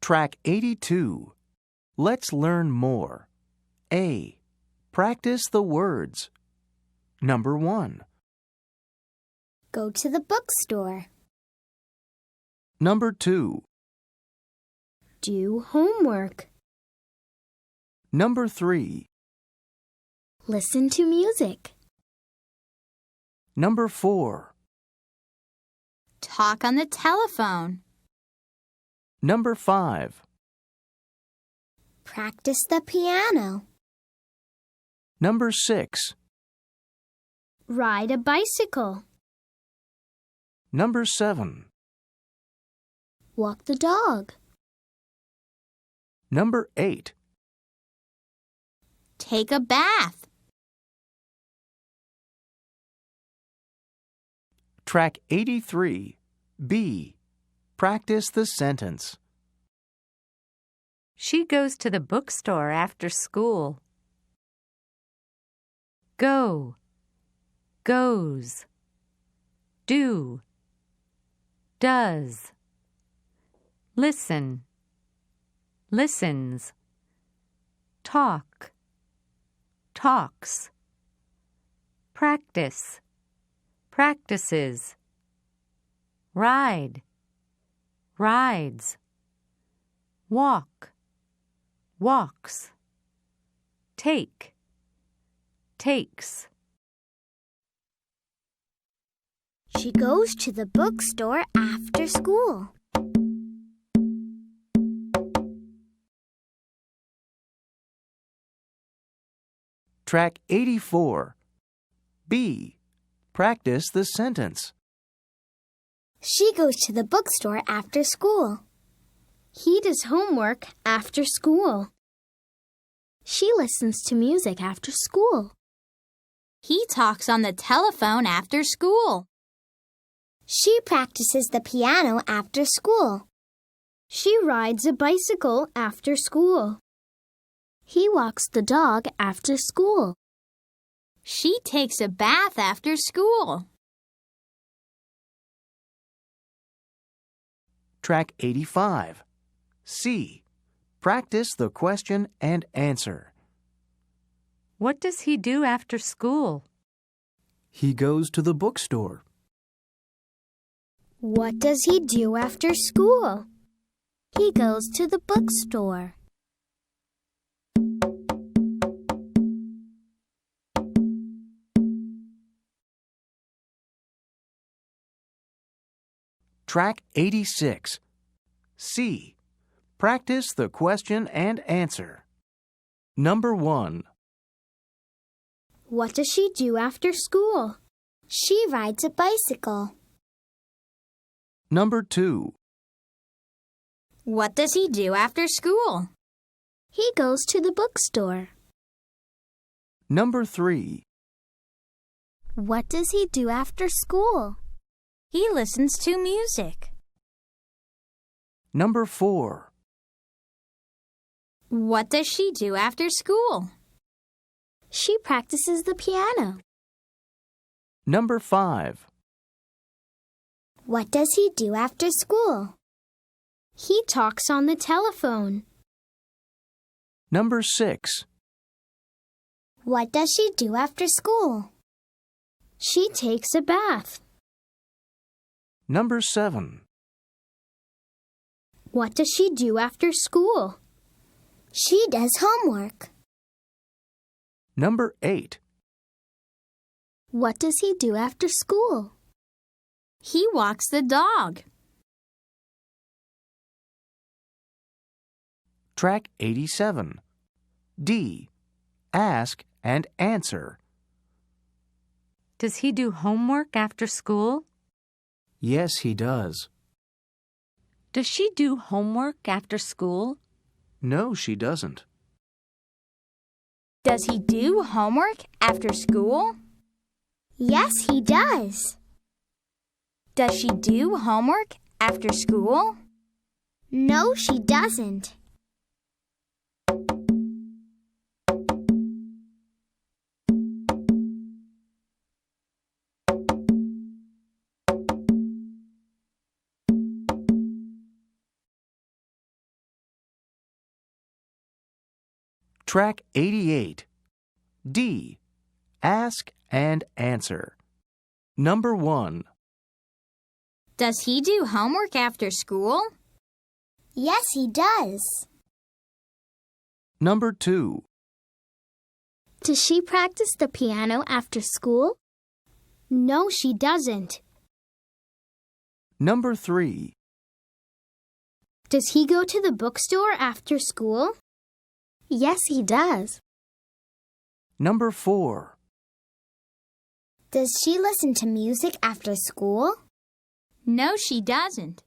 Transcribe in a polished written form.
Track 82. Let's learn more. A. Practice the words. Number 1. Go to the bookstore. Number 2. Do homework. Number 3. Listen to music. Number 4. Talk on the telephone. Number 5. Practice the piano. Number 6. Ride a bicycle. Number 7. Walk the dog. Number 8. Take a bath. Track 83. B. Practice the sentence. She goes to the bookstore after school. Go, goes, do, does, listen, listens, talk, talks, practice, practices, ride, rides, walk, walks, take, takes. She goes to the bookstore after school. Track 84. B. Practice the sentence. She goes to the bookstore after school. He does homework after school. She listens to music after school. He talks on the telephone after school. She practices the piano after school. She rides a bicycle after school. He walks the dog after school. She takes a bath after school. Track 85. C. Practice the question and answer. What does he do after school? He goes to the bookstore. What does he do after school? He goes to the bookstore. Track 86. C. Practice the question and answer. Number 1. What does she do after school? She rides a bicycle. Number 2. What does he do after school? He goes to the bookstore. Number 3. What does he do after school? He listens to music. Number 4. What does she do after school? She practices the piano. Number 5. What does he do after school? He talks on the telephone. Number 6. What does she do after school? She takes a bath. Number 7. What does she do after school? She does homework. Number 8. What does he do after school? He walks the dog. Track 87. D. Ask and answer. Does he do homework after school? Yes, he does. Does she do homework after school? No, she doesn't. Does he do homework after school? Yes, he does. Does she do homework after school? No, she doesn't. Track 88. D. Ask and answer. Number 1. Does he do homework after school? Yes, he does. Number 2. Does she practice the piano after school? No, she doesn't. Number 3. Does he go to the bookstore after school? Yes, he does. Number 4. Does she listen to music after school? No, she doesn't.